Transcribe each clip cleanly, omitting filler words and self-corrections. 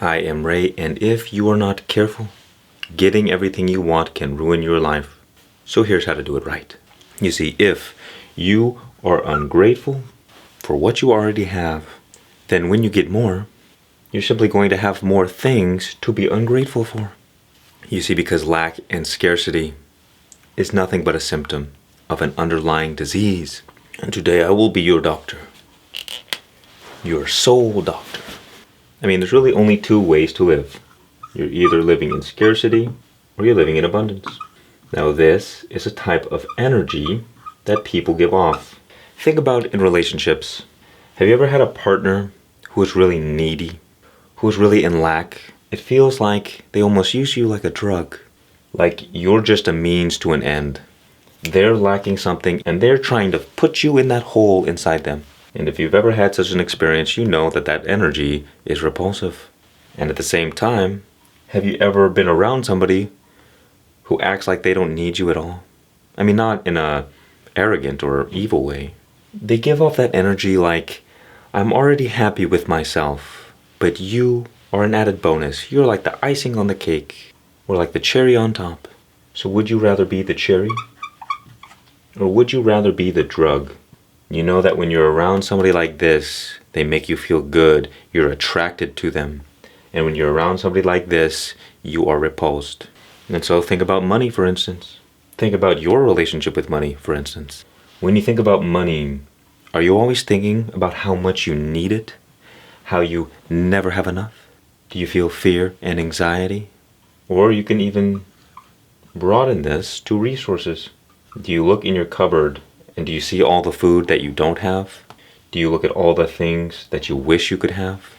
I am Ray, and if you are not careful, getting everything you want can ruin your life. So here's how to do it right. You see, if you are ungrateful for what you already have, then when you get more, you're simply going to have more things to be ungrateful for. You see, because lack and scarcity is nothing but a symptom of an underlying disease. And today I will be your doctor, your soul doctor. I mean, there's really only two ways to live. You're either living in scarcity or you're living in abundance. Now, this is a type of energy that people give off. Think about in relationships. Have you ever had a partner who is really needy, who is really in lack? It feels like they almost use you like a drug, like you're just a means to an end. They're lacking something and they're trying to put you in that hole inside them. And if you've ever had such an experience, you know that that energy is repulsive. And at the same time, have you ever been around somebody who acts like they don't need you at all? I mean, not in a arrogant or evil way. They give off that energy like, I'm already happy with myself, but you are an added bonus. You're like the icing on the cake, or like the cherry on top. So would you rather be the cherry? Or would you rather be the drug? You know that when you're around somebody like this, they make you feel good. You're attracted to them. And when you're around somebody like this, you are repulsed. And so think about money, for instance. Think about your relationship with money, for instance. When you think about money, are you always thinking about how much you need it? How you never have enough? Do you feel fear and anxiety? Or you can even broaden this to resources. Do you look in your cupboard and do you see all the food that you don't have? Do you look at all the things that you wish you could have?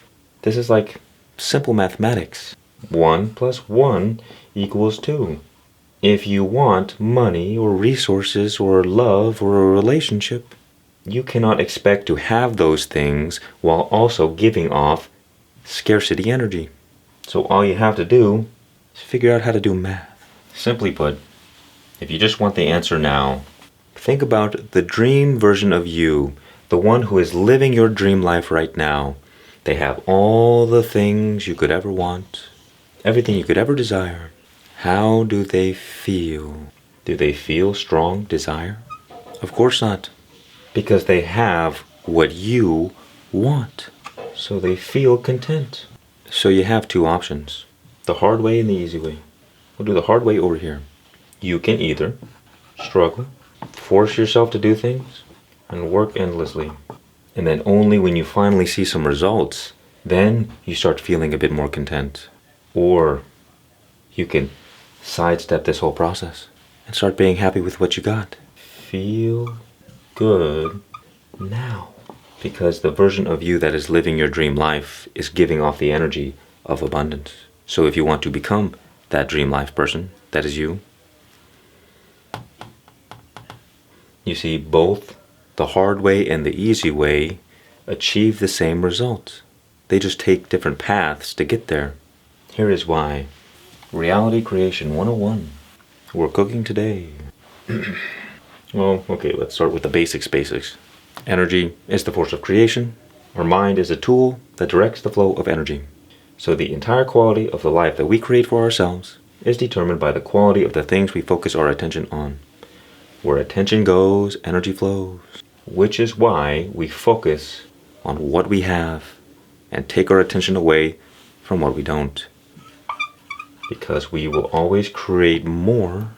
This is like simple mathematics. 1 plus 1 equals 2. If you want money or resources or love or a relationship, you cannot expect to have those things while also giving off scarcity energy. So all you have to do is figure out how to do math. Simply put, if you just want the answer now, think about the dream version of you, the one who is living your dream life right now. They have all the things you could ever want, everything you could ever desire. How do they feel? Do they feel strong desire? Of course not, because they have what you want. So they feel content. So you have two options, the hard way and the easy way. We'll do the hard way over here. You can either struggle, force yourself to do things, and work endlessly. And then only when you finally see some results, then you start feeling a bit more content. Or you can sidestep this whole process and start being happy with what you got. Feel good now. Because the version of you that is living your dream life is giving off the energy of abundance. So if you want to become that dream life person, that is you, you see, both the hard way and the easy way achieve the same result. They just take different paths to get there. Here is why. Reality Creation 101. We're cooking today. Well, okay, let's start with the basics. Energy is the force of creation. Our mind is a tool that directs the flow of energy. So the entire quality of the life that we create for ourselves is determined by the quality of the things we focus our attention on. Where attention goes, energy flows. Which is why we focus on what we have and take our attention away from what we don't. Because we will always create more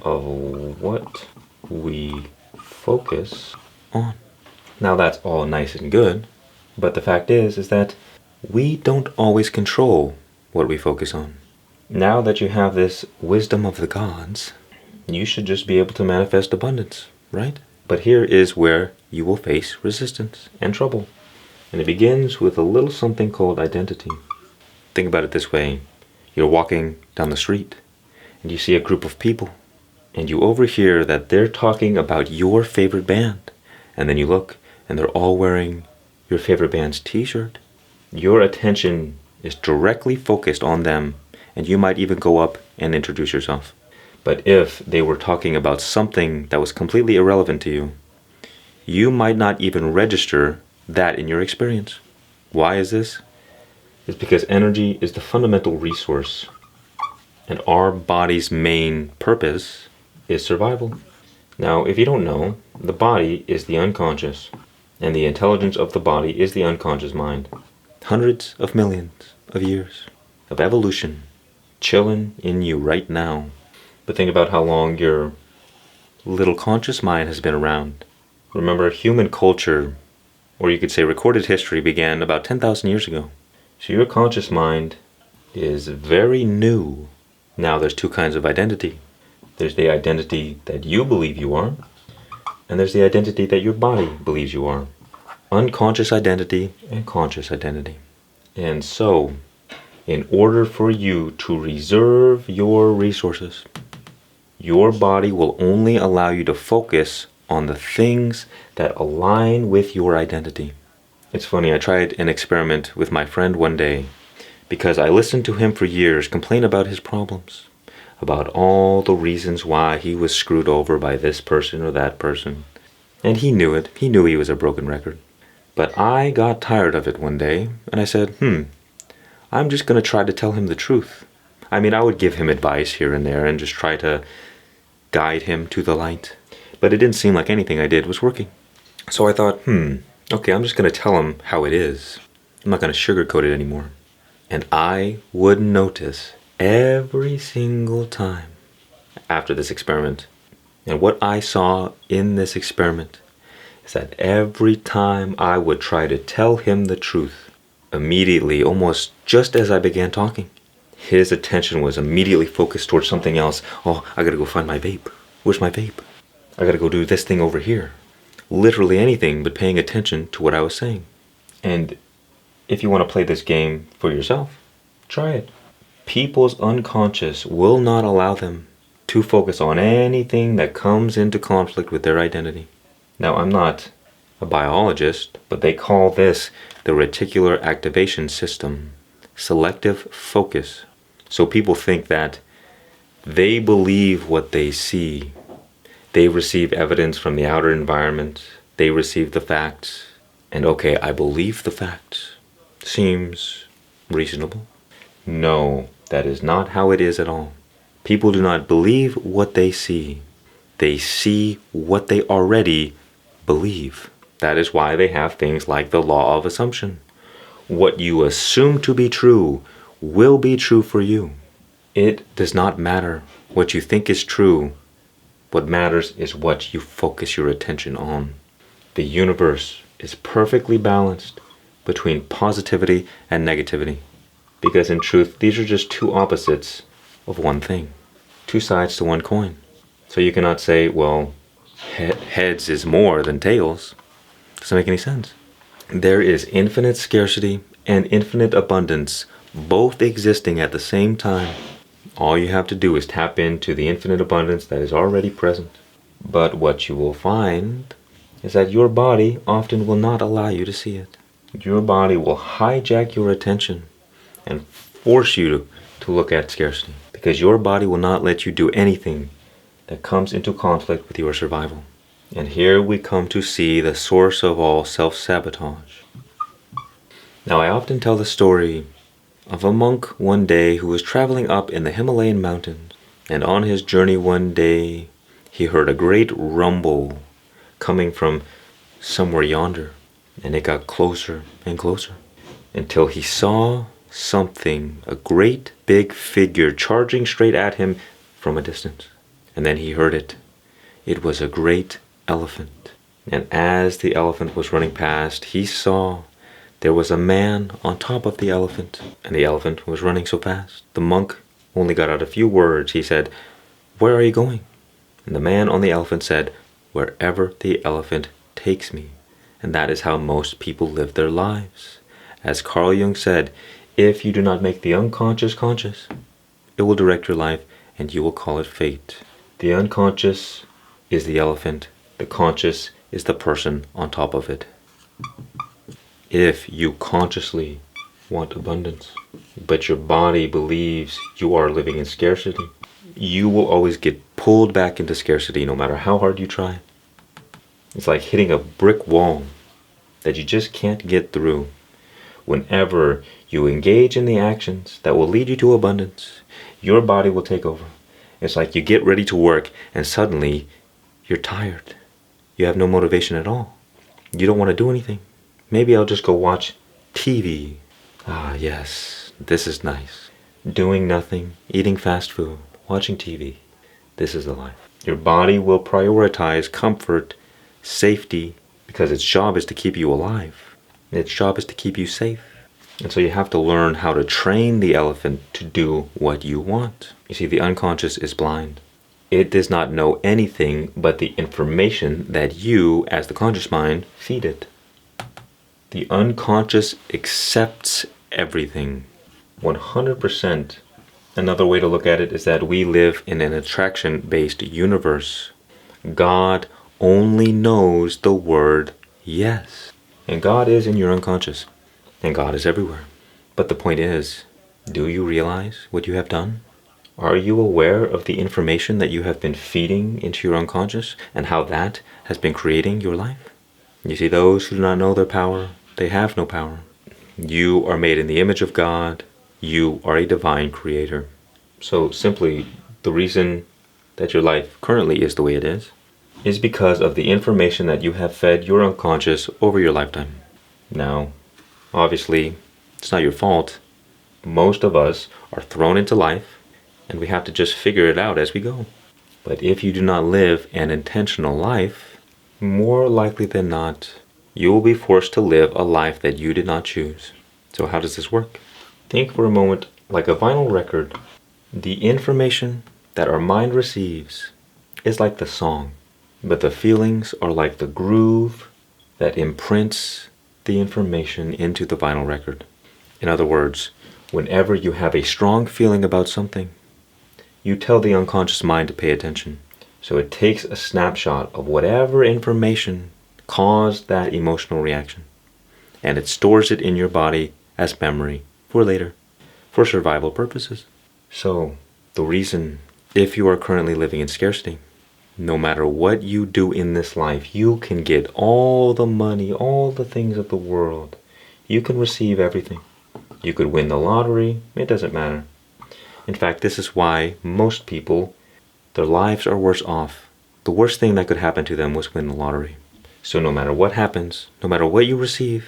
of what we focus on. Now that's all nice and good, but the fact is that we don't always control what we focus on. Now that you have this wisdom of the gods, you should just be able to manifest abundance, right? But here is where you will face resistance and trouble. And it begins with a little something called identity. Think about it this way. You're walking down the street and you see a group of people and you overhear that they're talking about your favorite band. And then you look and they're all wearing your favorite band's t-shirt. Your attention is directly focused on them and you might even go up and introduce yourself. But if they were talking about something that was completely irrelevant to you, you might not even register that in your experience. Why is this? is because energy is the fundamental resource, and our body's main purpose is survival. Now, if you don't know, the body is the unconscious, and the intelligence of the body is the unconscious mind. Hundreds of millions of years of evolution chilling in you right now. But think about how long your little conscious mind has been around. Remember, human culture, or you could say recorded history, began about 10,000 years ago. So your conscious mind is very new. Now there's two kinds of identity. There's the identity that you believe you are, and there's the identity that your body believes you are. Unconscious identity and conscious identity. And so, in order for you to reserve your resources, your body will only allow you to focus on the things that align with your identity. It's funny, I tried an experiment with my friend one day because I listened to him for years complain about his problems, about all the reasons why he was screwed over by this person or that person. And he knew it. He knew he was a broken record. But I got tired of it one day, and I said, I'm just going to try to tell him the truth. I mean, I would give him advice here and there and just try to guide him to the light. But it didn't seem like anything I did was working. So I thought, okay, I'm just going to tell him how it is. I'm not going to sugarcoat it anymore. And I would notice every single time after this experiment, and what I saw in this experiment is that every time I would try to tell him the truth, immediately, almost just as I began talking, his attention was immediately focused towards something else. Oh, I gotta go find my vape. Where's my vape? I gotta go do this thing over here. Literally anything but paying attention to what I was saying. And if you want to play this game for yourself, try it. People's unconscious will not allow them to focus on anything that comes into conflict with their identity. Now, I'm not a biologist, but they call this the reticular activation system, selective focus. So people think that they believe what they see. They receive evidence from the outer environment. They receive the facts. And okay, I believe the facts. Seems reasonable. No, that is not how it is at all. People do not believe what they see. They see what they already believe. That is why they have things like the law of assumption. What you assume to be true will be true for you. It does not matter what you think is true. What matters is what you focus your attention on. The universe is perfectly balanced between positivity and negativity. Because in truth, these are just two opposites of one thing. Two sides to one coin. So you cannot say, well, heads is more than tails. Doesn't make any sense. There is infinite scarcity and infinite abundance, both existing at the same time. All you have to do is tap into the infinite abundance that is already present. But what you will find is that your body often will not allow you to see it. Your body will hijack your attention and force you to look at scarcity, because your body will not let you do anything that comes into conflict with your survival. And here we come to see the source of all self-sabotage. Now, I often tell the story of a monk one day who was traveling up in the Himalayan mountains, and on his journey one day he heard a great rumble coming from somewhere yonder, and it got closer and closer until he saw something, a great big figure charging straight at him from a distance. And then he heard it. It was a great elephant. And as the elephant was running past, he saw there was a man on top of the elephant, and the elephant was running so fast. The monk only got out a few words. He said, "Where are you going?" And the man on the elephant said, "Wherever the elephant takes me." And that is how most people live their lives. As Carl Jung said, if you do not make the unconscious conscious, it will direct your life and you will call it fate. The unconscious is the elephant. The conscious is the person on top of it. If you consciously want abundance, but your body believes you are living in scarcity, you will always get pulled back into scarcity no matter how hard you try. It's like hitting a brick wall that you just can't get through. Whenever you engage in the actions that will lead you to abundance, your body will take over. It's like you get ready to work and suddenly you're tired. You have no motivation at all. You don't want to do anything. Maybe I'll just go watch TV. Ah, yes, this is nice. Doing nothing, eating fast food, watching TV. This is the life. Your body will prioritize comfort, safety, because its job is to keep you alive. Its job is to keep you safe. And so you have to learn how to train the elephant to do what you want. You see, the unconscious is blind. It does not know anything but the information that you, as the conscious mind, feed it. The unconscious accepts everything. 100%. Another way to look at it is that we live in an attraction-based universe. God only knows the word yes. And God is in your unconscious. And God is everywhere. But the point is, do you realize what you have done? Are you aware of the information that you have been feeding into your unconscious and how that has been creating your life? You see, those who do not know their power, they have no power. You are made in the image of God. You are a divine creator. So simply, the reason that your life currently is the way it is because of the information that you have fed your unconscious over your lifetime. Now, obviously, it's not your fault. Most of us are thrown into life, and we have to just figure it out as we go. But if you do not live an intentional life, more likely than not, you will be forced to live a life that you did not choose. So how does this work? Think for a moment like a vinyl record. The information that our mind receives is like the song, but the feelings are like the groove that imprints the information into the vinyl record. In other words, whenever you have a strong feeling about something, you tell the unconscious mind to pay attention. So it takes a snapshot of whatever information caused that emotional reaction, and it stores it in your body as memory for later, for survival purposes. So, the reason, if you are currently living in scarcity, no matter what you do in this life, you can get all the money, all the things of the world. You can receive everything. You could win the lottery, it doesn't matter. In fact, this is why most people, their lives are worse off. The worst thing that could happen to them was win the lottery. So no matter what happens, no matter what you receive,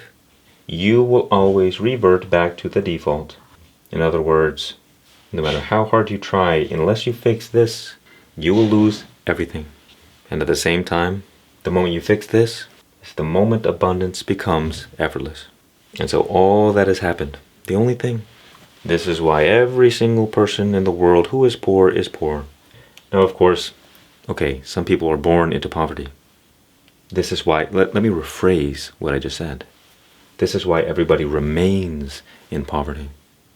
you will always revert back to the default. In other words, no matter how hard you try, unless you fix this, you will lose everything. And at the same time, the moment you fix this, is the moment abundance becomes effortless. And so all that has happened, the only thing, this is why every single person in the world who is poor is poor. Now, of course, okay, some people are born into poverty. This is why, let me rephrase what I just said. This is why everybody remains in poverty.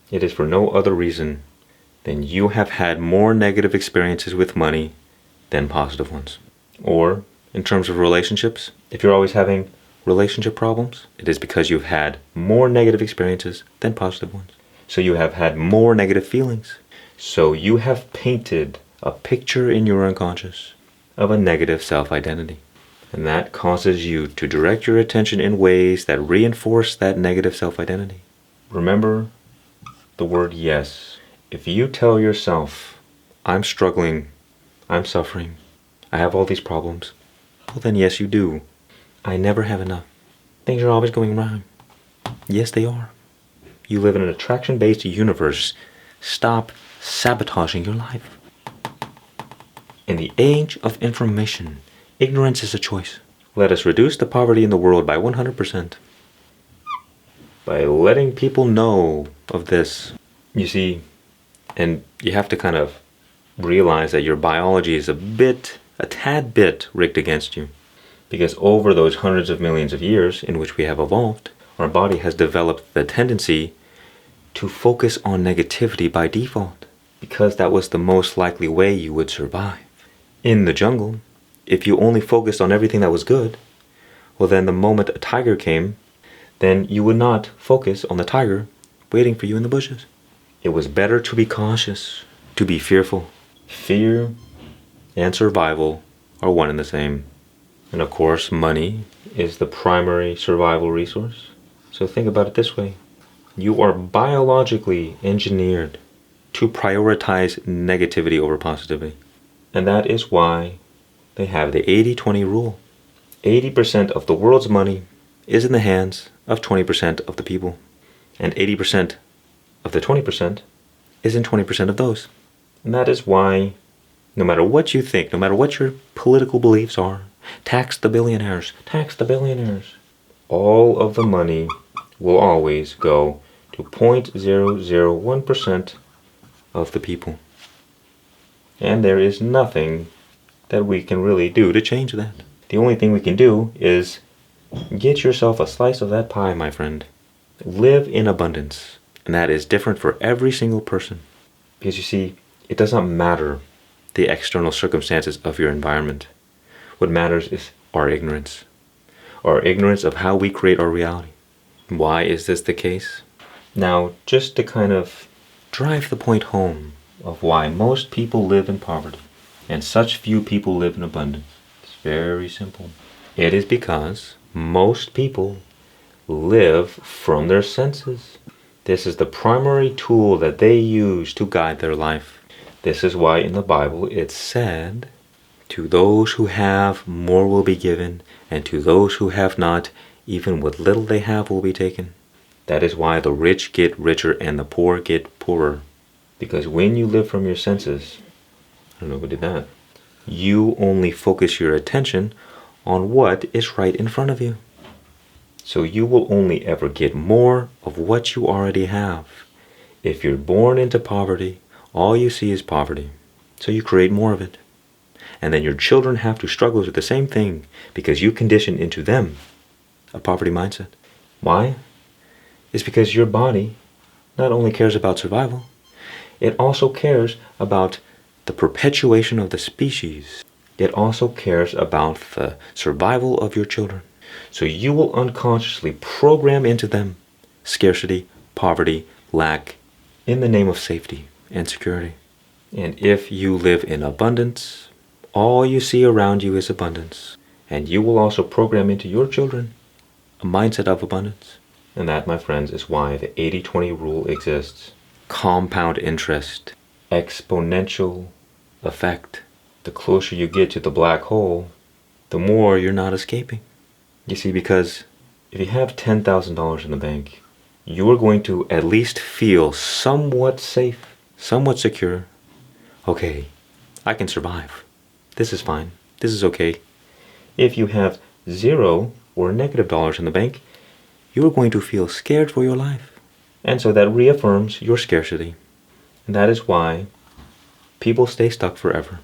It is for no other reason than you have had more negative experiences with money than positive ones. Or, in terms of relationships, if you're always having relationship problems, it is because you've had more negative experiences than positive ones. So you have had more negative feelings. So you have painted a picture in your unconscious of a negative self-identity. And that causes you to direct your attention in ways that reinforce that negative self-identity. Remember the word yes. If you tell yourself, I'm struggling, I'm suffering, I have all these problems, well then yes you do. I never have enough. Things are always going wrong. Yes they are. You live in an attraction-based universe. Stop sabotaging your life. In the age of information, ignorance is a choice. Let us reduce the poverty in the world by 100%. By letting people know of this. You see, and you have to kind of realize that your biology is a tad bit rigged against you. Because over those hundreds of millions of years in which we have evolved, our body has developed the tendency to focus on negativity by default. Because that was the most likely way you would survive. In the jungle, if you only focused on everything that was good, well then the moment a tiger came, then you would not focus on the tiger waiting for you in the bushes. It was better to be cautious, to be fearful. Fear and survival are one and the same. And of course, money is the primary survival resource. So think about it this way. You are biologically engineered to prioritize negativity over positivity. And that is why they have the 80-20 rule. 80% of the world's money is in the hands of 20% of the people. And 80% of the 20% is in 20% of those. And that is why, no matter what you think, no matter what your political beliefs are, tax the billionaires, tax the billionaires. All of the money will always go to 0.001% of the people. And there is nothing that we can really do to change that. The only thing we can do is get yourself a slice of that pie, my friend. Live in abundance. And that is different for every single person. Because you see, it does not matter the external circumstances of your environment. What matters is our ignorance. Our ignorance of how we create our reality. Why is this the case? Now, just to kind of drive the point home of why most people live in poverty and such few people live in abundance. It's very simple. It is because most people live from their senses. This is the primary tool that they use to guide their life. This is why in the Bible it said, "To those who have, more will be given, and to those who have not, even what little they have will be taken." That is why the rich get richer and the poor get poorer. Because when you live from your senses, I don't know who did that, you only focus your attention on what is right in front of you. So you will only ever get more of what you already have. If you're born into poverty, all you see is poverty. So you create more of it. And then your children have to struggle with the same thing because you condition into them a poverty mindset. Why? It's because your body not only cares about survival, it also cares about the perpetuation of the species. It also cares about the survival of your children. So you will unconsciously program into them scarcity, poverty, lack, in the name of safety and security. And if you live in abundance, all you see around you is abundance. And you will also program into your children a mindset of abundance. And that, my friends, is why the 80-20 rule exists. Compound interest, exponential effect. The closer you get to the black hole, the more you're not escaping. You see, because if you have $10,000 in the bank, you are going to at least feel somewhat safe, somewhat secure. Okay, I can survive. This is fine. This is okay. If you have zero or negative dollars in the bank, you are going to feel scared for your life. And so that reaffirms your scarcity. And that is why people stay stuck forever.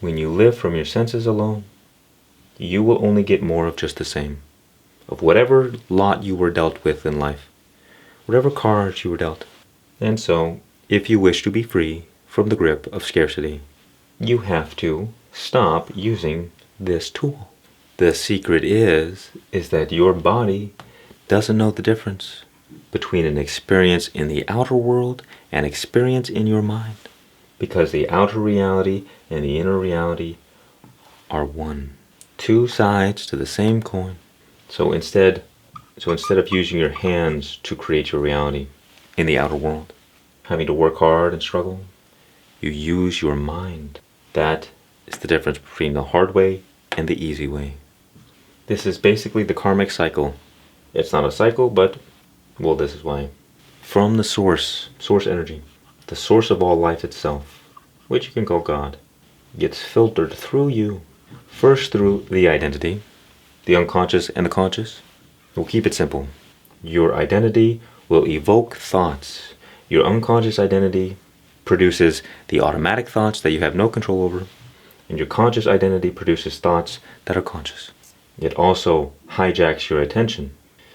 When you live from your senses alone, you will only get more of just the same. Of whatever lot you were dealt with in life. Whatever cards you were dealt. And so, if you wish to be free from the grip of scarcity, you have to stop using this tool. The secret is that your body doesn't know the difference between an experience in the outer world and experience in your mind. Because the outer reality and the inner reality are one. Two sides to the same coin. So instead of using your hands to create your reality in the outer world, having to work hard and struggle, you use your mind. That is the difference between the hard way and the easy way. This is basically the karmic cycle. It's not a cycle, but, well, this is why. From the source energy, the source of all life itself, which you can call God, gets filtered through you. First through the identity, the unconscious and the conscious. We'll keep it simple. Your identity will evoke thoughts. Your unconscious identity produces the automatic thoughts that you have no control over. And your conscious identity produces thoughts that are conscious. It also hijacks your attention.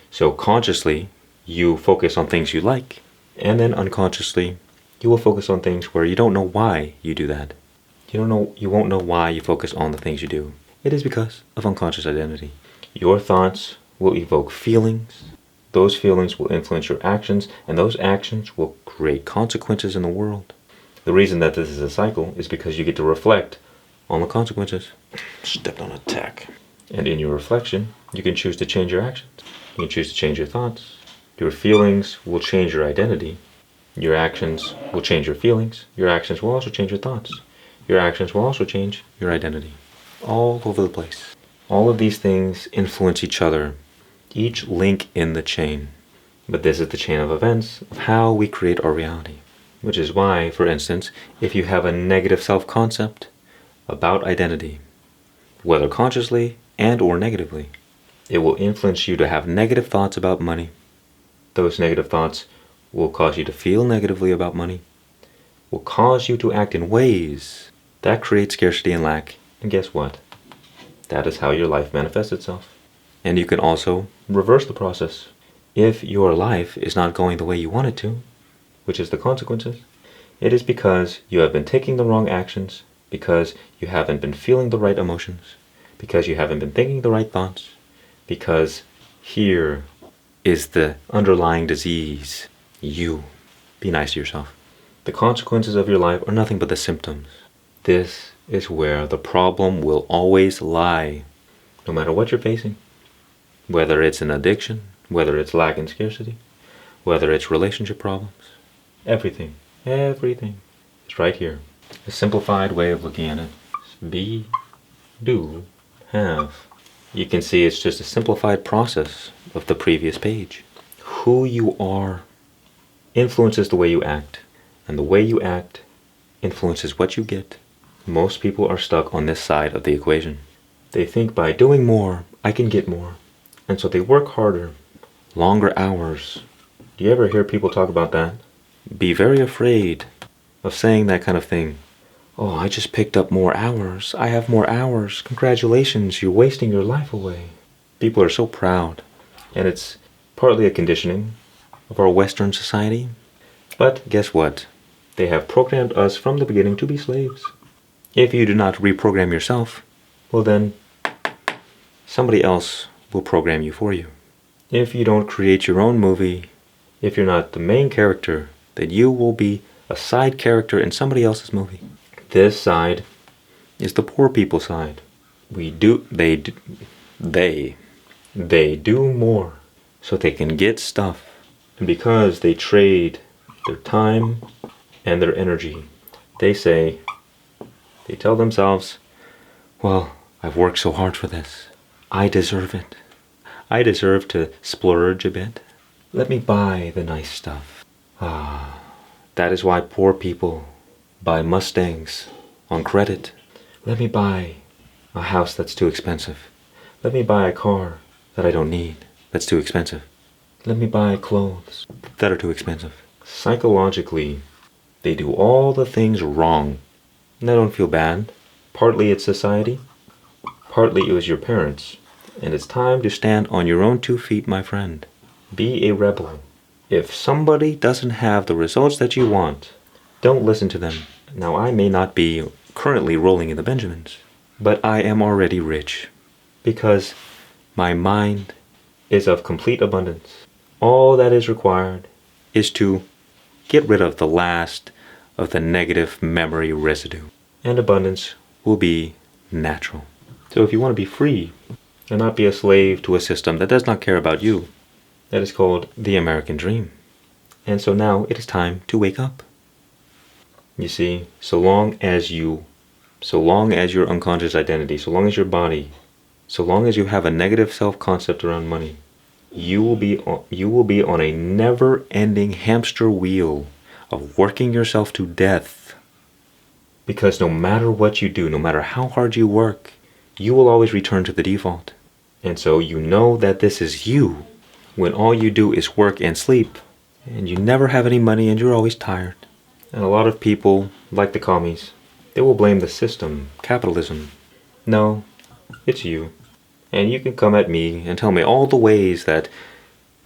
So consciously, you focus on things you like. And then unconsciously, you will focus on things where you don't know why you do that. You won't know why you focus on the things you do. It is because of unconscious identity. Your thoughts will evoke feelings. Those feelings will influence your actions, and those actions will create consequences in the world. The reason that this is a cycle is because you get to reflect on the consequences. Stepped on a tack. And in your reflection, you can choose to change your actions. You can choose to change your thoughts. Your feelings will change your identity. Your actions will change your feelings. Your actions will also change your thoughts. Your actions will also change your identity. All over the place. All of these things influence each other, each link in the chain. But this is the chain of events of how we create our reality. Which is why, for instance, if you have a negative self-concept about identity, whether consciously and or negatively, it will influence you to have negative thoughts about money. Those negative thoughts will cause you to feel negatively about money, will cause you to act in ways that create scarcity and lack. And guess what? That is how your life manifests itself. And you can also reverse the process. If your life is not going the way you want it to, which is the consequences, it is because you have been taking the wrong actions, because you haven't been feeling the right emotions, because you haven't been thinking the right thoughts, because here is the underlying disease. You. Be nice to yourself. The consequences of your life are nothing but the symptoms. This is where the problem will always lie, no matter what you're facing. Whether it's an addiction, whether it's lack and scarcity, whether it's relationship problems, everything is right here. A simplified way of looking at it is be, do, have. You can see it's just a simplified process of the previous page. Who you are influences the way you act, and the way you act influences what you get. Most people are stuck on this side of the equation. They think by doing more, I can get more. And so they work harder, longer hours. Do you ever hear people talk about that? Be very afraid of saying that kind of thing. Oh, I just picked up more hours. I have more hours. Congratulations, you're wasting your life away. People are so proud. And it's partly a conditioning of our Western society. But guess what? They have programmed us from the beginning to be slaves. If you do not reprogram yourself, well then, somebody else will program you for you. If you don't create your own movie, if you're not the main character, then you will be a side character in somebody else's movie. This side is the poor people side. They do more so they can get stuff. And because they trade their time and their energy, they tell themselves, well, I've worked so hard for this. I deserve it. I deserve to splurge a bit. Let me buy the nice stuff. That is why poor people buy Mustangs on credit. Let me buy a house that's too expensive. Let me buy a car that I don't need, that's too expensive. Let me buy clothes that are too expensive. Psychologically, they do all the things wrong. And I don't feel bad. Partly it's society, partly it was your parents. And it's time to stand on your own 2 feet, my friend. Be a rebel. If somebody doesn't have the results that you want, don't listen to them. Now, I may not be currently rolling in the Benjamins, but I am already rich because my mind is of complete abundance. All that is required is to get rid of the last of the negative memory residue, and abundance will be natural. So if you want to be free and not be a slave to a system that does not care about you, that is called the American dream. And so now it is time to wake up. You see, so long as your unconscious identity, so long as your body, so long as you have a negative self-concept around money, you will be on a never-ending hamster wheel of working yourself to death. Because no matter what you do, no matter how hard you work, you will always return to the default. And so you know that this is you when all you do is work and sleep, and you never have any money and you're always tired. And a lot of people, like the commies, they will blame the system, capitalism. No, it's you. And you can come at me and tell me all the ways that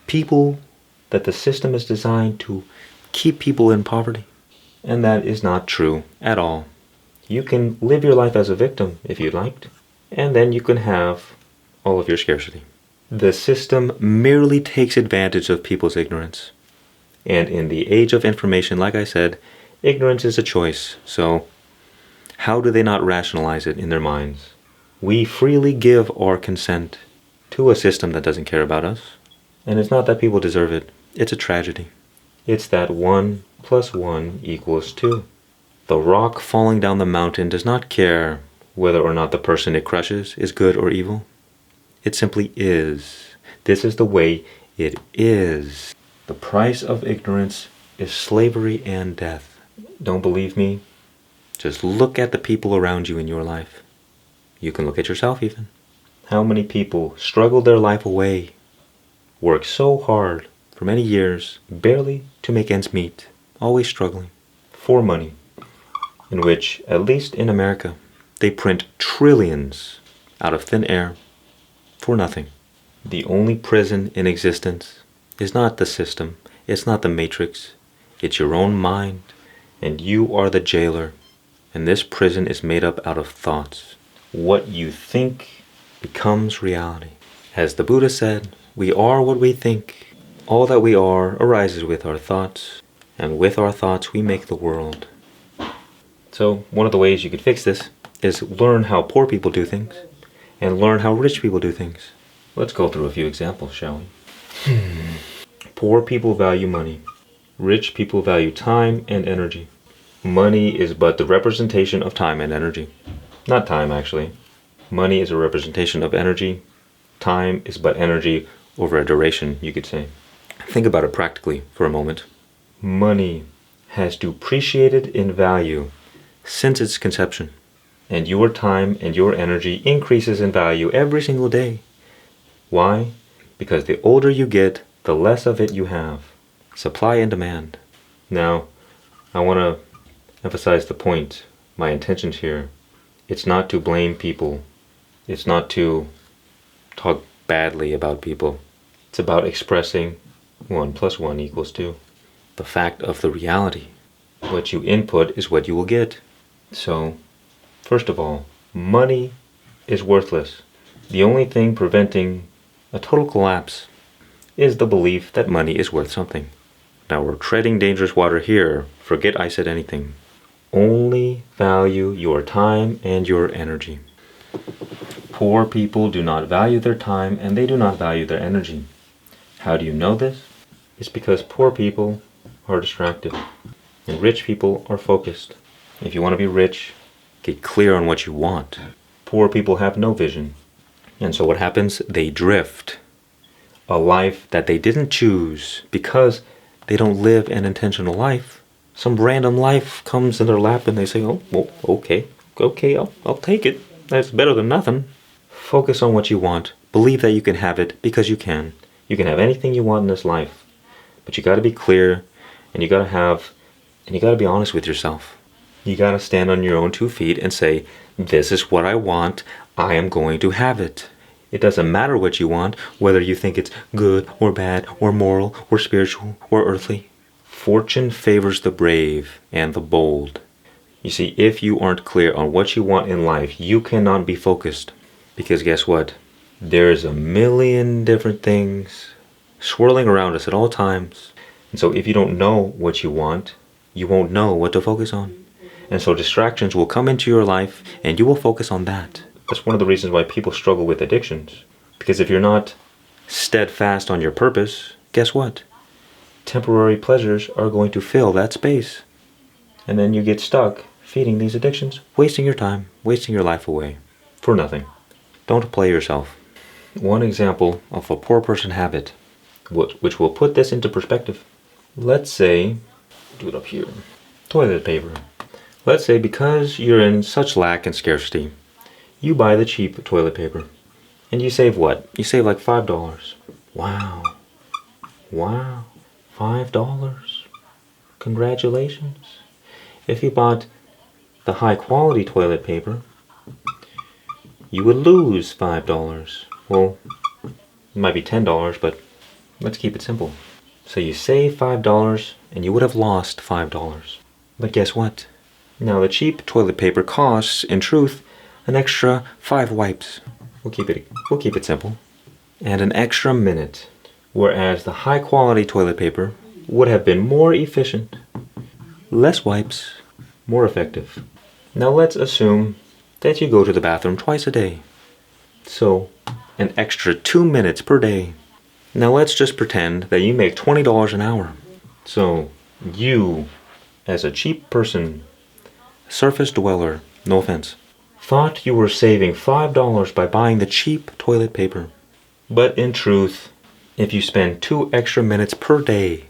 the system is designed to keep people in poverty. And that is not true at all. You can live your life as a victim if you'd liked, and then you can have all of your scarcity. The system merely takes advantage of people's ignorance. And in the age of information, like I said, ignorance is a choice. So how do they not rationalize it in their minds? We freely give our consent to a system that doesn't care about us. And it's not that people deserve it. It's a tragedy. It's that 1 + 1 = 2. The rock falling down the mountain does not care whether or not the person it crushes is good or evil. It simply is. This is the way it is. The price of ignorance is slavery and death. Don't believe me? Just look at the people around you in your life. You can look at yourself even. How many people struggle their life away, work so hard for many years, barely to make ends meet, always struggling for money, in which, at least in America, they print trillions out of thin air for nothing. The only prison in existence is not the system, it's not the matrix, it's your own mind, and you are the jailer. And this prison is made up out of thoughts. What you think becomes reality. As the Buddha said, we are what we think. All that we are arises with our thoughts, and with our thoughts we make the world. So one of the ways you could fix this is learn how poor people do things, and learn how rich people do things. Let's go through a few examples, shall we? Poor people value money. Rich people value time and energy. Money is but the representation of time and energy. Not time, actually. Money is a representation of energy. Time is but energy over a duration, you could say. Think about it practically for a moment. Money has depreciated in value since its conception. And your time and your energy increases in value every single day. Why? Because the older you get, the less of it you have. Supply and demand. Now, I want to emphasize the point, my intentions here. It's not to blame people. It's not to talk badly about people. It's about expressing 1 + 1 = 2. The fact of the reality. What you input is what you will get. So, first of all, money is worthless. The only thing preventing a total collapse is the belief that money is worth something. Now we're treading dangerous water here. Forget I said anything. Only value your time and your energy. Poor people do not value their time and they do not value their energy. How do you know this? It's because poor people are distracted and rich people are focused. If you want to be rich, get clear on what you want. Poor people have no vision. And so what happens? They drift. A life that they didn't choose because they don't live an intentional life. Some random life comes in their lap and they say, oh, well, okay, I'll take it. That's better than nothing. Focus on what you want. Believe that you can have it because you can. You can have anything you want in this life. But you got to be clear and you got to be honest with yourself. You got to stand on your own 2 feet and say, this is what I want. I am going to have it. It doesn't matter what you want, whether you think it's good or bad or moral or spiritual or earthly. Fortune favors the brave and the bold. You see, if you aren't clear on what you want in life, you cannot be focused. Because guess what? There's a million different things swirling around us at all times. And so if you don't know what you want, you won't know what to focus on. And so distractions will come into your life and you will focus on that. That's one of the reasons why people struggle with addictions. Because if you're not steadfast on your purpose, guess what? Temporary pleasures are going to fill that space. And then you get stuck feeding these addictions, wasting your time, wasting your life away for nothing. Don't play yourself. One example of a poor person habit, which will put this into perspective. Let's say, do it up here, toilet paper. Let's say because you're in such lack and scarcity, you buy the cheap toilet paper. And you save what? You save like $5. Wow. $5. Congratulations. If you bought the high quality toilet paper, you would lose $5. Well, it might be $10, but let's keep it simple. So you save $5 and you would have lost $5. But guess what? Now the cheap toilet paper costs, in truth, an extra 5 wipes. We'll keep it simple. And an extra minute. Whereas the high quality toilet paper would have been more efficient. Less wipes, more effective. Now let's assume that you go to the bathroom twice a day. So, an extra 2 minutes per day. Now let's just pretend that you make $20 an hour. So you, as a cheap person, surface dweller, no offense, thought you were saving $5 by buying the cheap toilet paper. But in truth, if you spend 2 extra minutes per day,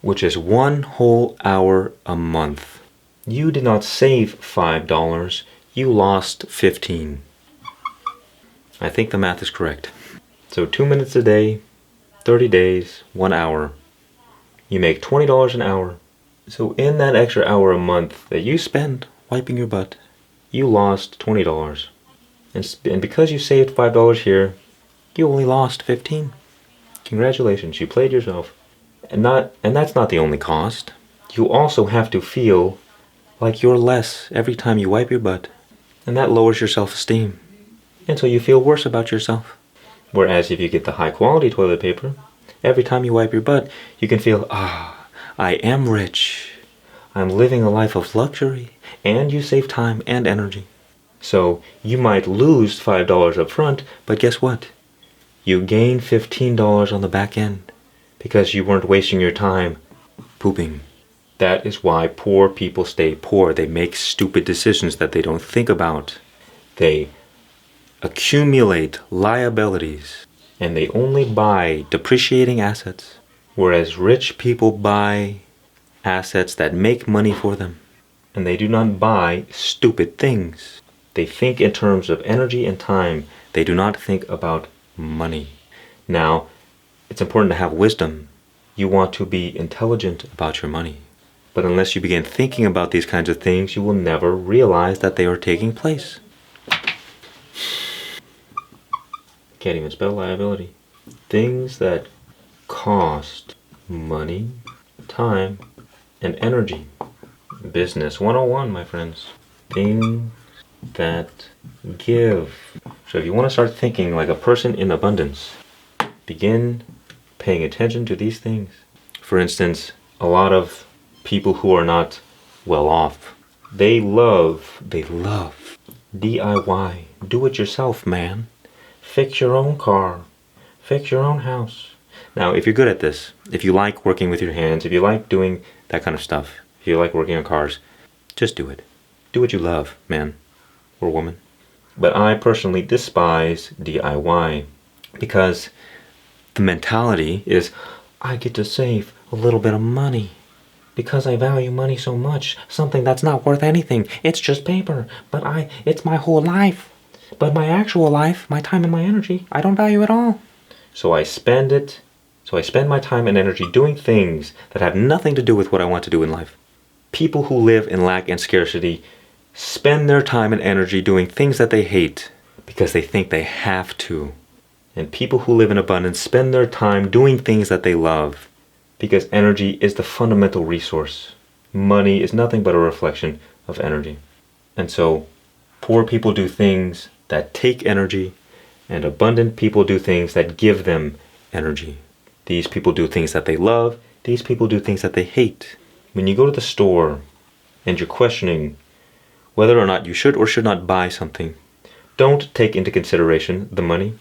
which is 1 whole hour a month, you did not save $5, you lost 15. I think the math is correct. So 2 minutes a day, 30 days, 1 hour. You make $20 an hour. So in that extra hour a month that you spend wiping your butt, you lost $20. And because you saved $5 here, you only lost 15. Congratulations, you played yourself. And that's not the only cost. You also have to feel like you're less every time you wipe your butt. And that lowers your self-esteem. And so you feel worse about yourself. Whereas if you get the high quality toilet paper, every time you wipe your butt, you can feel, I am rich. I'm living a life of luxury. And you save time and energy. So you might lose $5 up front, but guess what? You gain $15 on the back end because you weren't wasting your time pooping. That is why poor people stay poor. They make stupid decisions that they don't think about. They accumulate liabilities and they only buy depreciating assets, whereas rich people buy assets that make money for them. And they do not buy stupid things. They think in terms of energy and time. They do not think about money. Now, it's important to have wisdom. You want to be intelligent about your money. But unless you begin thinking about these kinds of things, you will never realize that they are taking place. Can't even spell liability. Things that cost money, time, and energy. Business 101, my friends. Things that give. So if you want to start thinking like a person in abundance, begin paying attention to these things. For instance, a lot of people who are not well off, they love DIY. Do it yourself, man. Fix your own car. Fix your own house. Now, if you're good at this, if you like working with your hands, if you like doing that kind of stuff, if you like working on cars, just do it. Do what you love, man or woman. But I personally despise DIY because the mentality is, I get to save a little bit of money because I value money so much. Something that's not worth anything. It's just paper, but it's my whole life. But my actual life, my time and my energy, I don't value at all. So I spend my time and energy doing things that have nothing to do with what I want to do in life. People who live in lack and scarcity spend their time and energy doing things that they hate because they think they have to. And people who live in abundance spend their time doing things that they love because energy is the fundamental resource. Money is nothing but a reflection of energy. And so poor people do things that take energy, and abundant people do things that give them energy. These people do things that they love. These people do things that they hate. When you go to the store and you're questioning whether or not you should or should not buy something, don't take into consideration the money.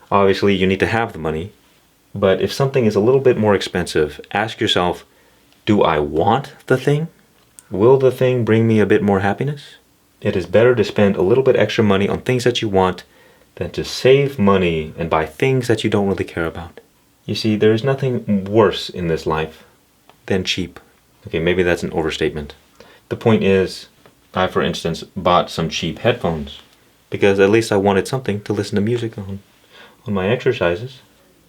Obviously, you need to have the money. But if something is a little bit more expensive, ask yourself, do I want the thing? Will the thing bring me a bit more happiness? It is better to spend a little bit extra money on things that you want than to save money and buy things that you don't really care about. You see, there is nothing worse in this life than cheap. Okay, maybe that's an overstatement. The point is, I, for instance, bought some cheap headphones because at least I wanted something to listen to music on my exercises.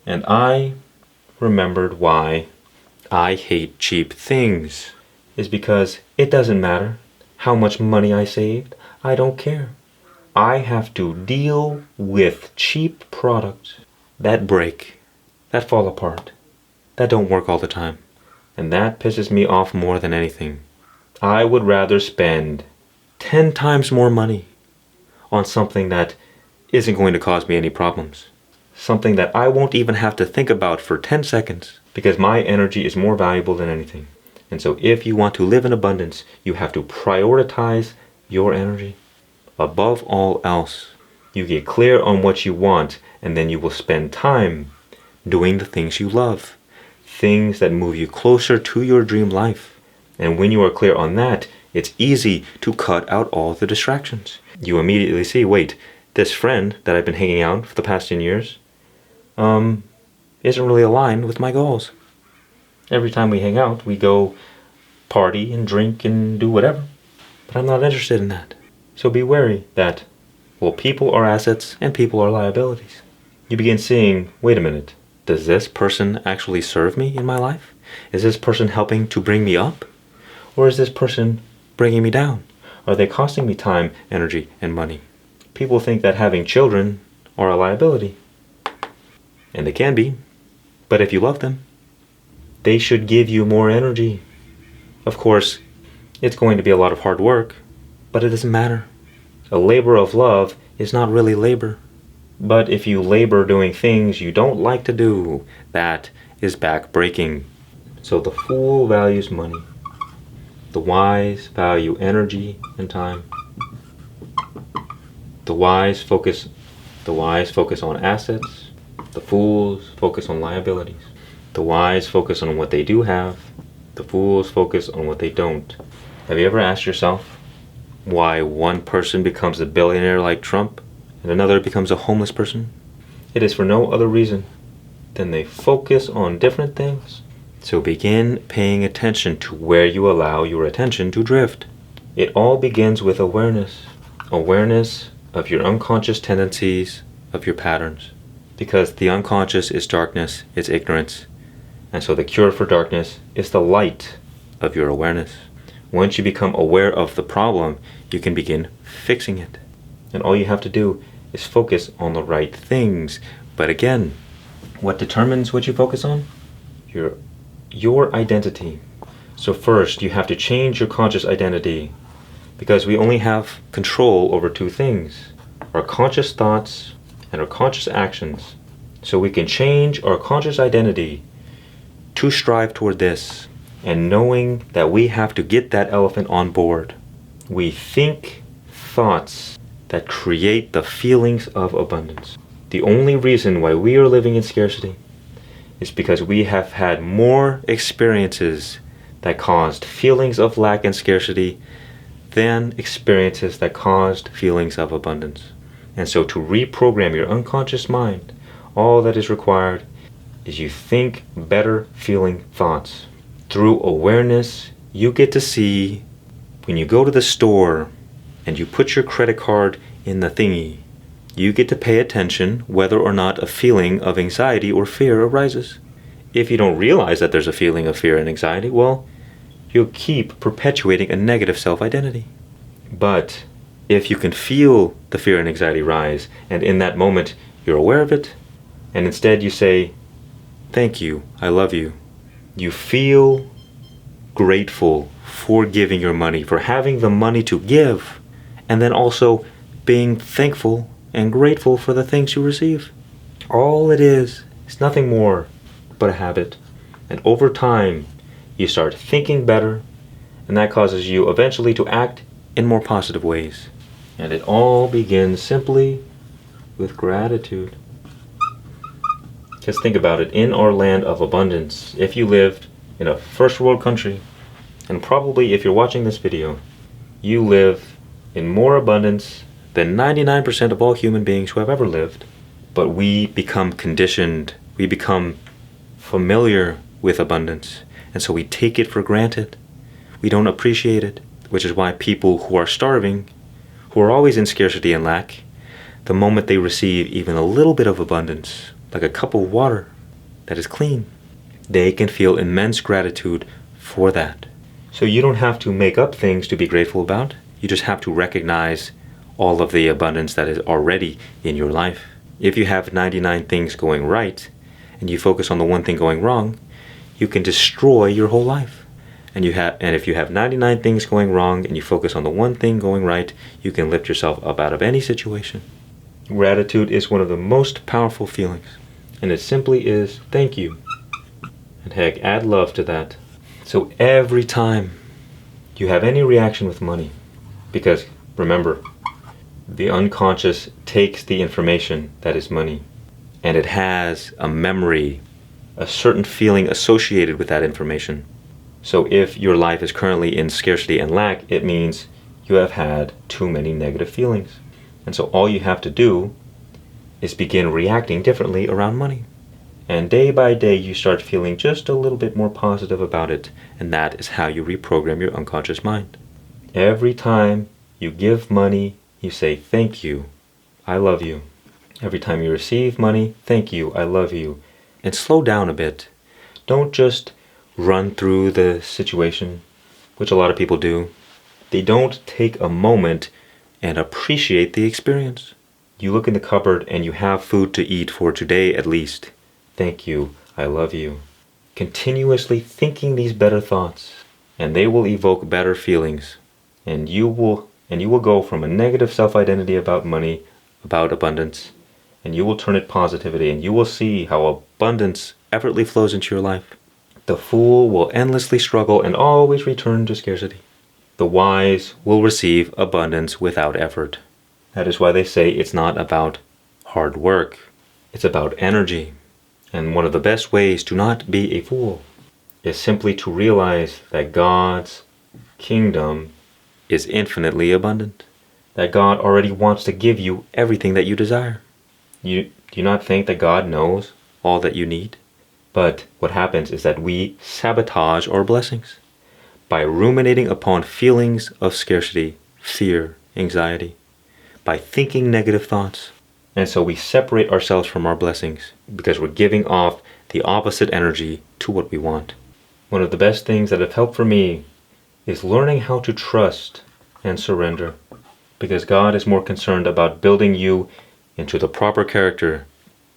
And I remembered why I hate cheap things. Is because it doesn't matter how much money I saved. I don't care. I have to deal with cheap products that break, that fall apart, that don't work all the time. And that pisses me off more than anything. I would rather spend 10 times more money on something that isn't going to cause me any problems. Something that I won't even have to think about for 10 seconds because my energy is more valuable than anything. And so if you want to live in abundance, you have to prioritize your energy above all else. You get clear on what you want, and then you will spend time doing the things you love, things that move you closer to your dream life. And when you are clear on that, it's easy to cut out all the distractions. You immediately see, wait, this friend that I've been hanging out for the past 10 years isn't really aligned with my goals. Every time we hang out, we go party and drink and do whatever. But I'm not interested in that. So be wary that, well, people are assets and people are liabilities. You begin seeing, wait a minute, does this person actually serve me in my life? Is this person helping to bring me up? Or is this person bringing me down? Are they costing me time, energy, and money? People think that having children are a liability. And they can be. But if you love them, they should give you more energy. Of course, it's going to be a lot of hard work, but it doesn't matter. A labor of love is not really labor. But if you labor doing things you don't like to do, that is back-breaking. So the fool values money. The wise value energy and time. The wise focus on assets. The fools focus on liabilities. The wise focus on what they do have. The fools focus on what they don't. Have you ever asked yourself why one person becomes a billionaire like Trump and another becomes a homeless person? It is for no other reason than they focus on different things. So begin paying attention to where you allow your attention to drift. It all begins with awareness. Awareness of your unconscious tendencies, of your patterns. Because the unconscious is darkness, it's ignorance. And so the cure for darkness is the light of your awareness. Once you become aware of the problem, you can begin fixing it. And all you have to do is focus on the right things. But again, what determines what you focus on? Your identity. So first, you have to change your conscious identity, because we only have control over two things: our conscious thoughts and our conscious actions. So we can change our conscious identity to strive toward this, and knowing that we have to get that elephant on board. We think thoughts that create the feelings of abundance. The only reason why we are living in scarcity is because we have had more experiences that caused feelings of lack and scarcity than experiences that caused feelings of abundance. And so to reprogram your unconscious mind, all that is required is you think better feeling thoughts. Through awareness, you get to see when you go to the store and you put your credit card in the thingy, you get to pay attention whether or not a feeling of anxiety or fear arises. If you don't realize that there's a feeling of fear and anxiety, well, you'll keep perpetuating a negative self-identity. But if you can feel the fear and anxiety rise, and in that moment you're aware of it, and instead you say, "Thank you, I love you," you feel grateful for giving your money, for having the money to give, and then also being thankful and grateful for the things you receive. All it is nothing more but a habit. And over time, you start thinking better, and that causes you eventually to act in more positive ways. And it all begins simply with gratitude. Just think about it. In our land of abundance, if you lived in a first world country, and probably if you're watching this video, you live in more abundance than 99% of all human beings who have ever lived. But we become conditioned, we become familiar with abundance, and so we take it for granted. We don't appreciate it, which is why people who are starving, who are always in scarcity and lack, the moment they receive even a little bit of abundance, like a cup of water that is clean, they can feel immense gratitude for that. So you don't have to make up things to be grateful about. You just have to recognize all of the abundance that is already in your life. If you have 99 things going right, and you focus on the one thing going wrong, you can destroy your whole life. And if you have 99 things going wrong and you focus on the one thing going right, you can lift yourself up out of any situation. Gratitude is one of the most powerful feelings, and it simply is thank you. And heck, add love to that. So every time you have any reaction with money, because remember, the unconscious takes the information that is money, and it has a memory, a certain feeling associated with that information. So if your life is currently in scarcity and lack, it means you have had too many negative feelings. And so all you have to do is begin reacting differently around money. And day by day, you start feeling just a little bit more positive about it. And that is how you reprogram your unconscious mind. Every time you give money, you say, thank you, I love you. Every time you receive money, thank you, I love you. And slow down a bit. Don't just run through the situation, which a lot of people do. They don't take a moment and appreciate the experience. You look in the cupboard and you have food to eat for today at least. Thank you, I love you. Continuously thinking these better thoughts, and they will evoke better feelings. And you will go from a negative self-identity about money, about abundance, and you will turn it positivity, and you will see how abundance effortlessly flows into your life. The fool will endlessly struggle and always return to scarcity. The wise will receive abundance without effort. That is why they say it's not about hard work. It's about energy. And one of the best ways to not be a fool is simply to realize that God's kingdom is infinitely abundant. That God already wants to give you everything that you desire. Do you not think that God knows all that you need? But what happens is that we sabotage our blessings by ruminating upon feelings of scarcity, fear, anxiety, by thinking negative thoughts. And so we separate ourselves from our blessings because we're giving off the opposite energy to what we want. One of the best things that have helped for me is learning how to trust and surrender, because God is more concerned about building you into the proper character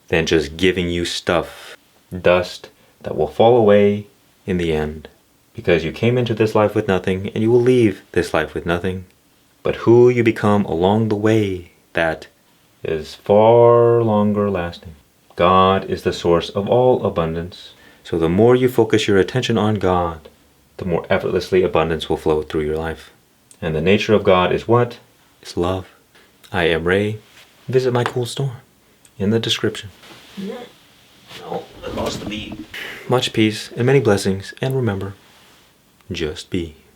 than just giving you stuff, dust that will fall away in the end. Because you came into this life with nothing and you will leave this life with nothing. But who you become along the way, that is far longer lasting. God is the source of all abundance. So the more you focus your attention on God, the more effortlessly abundance will flow through your life. And the nature of God is what? It's love. I am Ray. Visit my cool store in the description. Oh, I lost the beat. Much peace and many blessings, and remember, just be.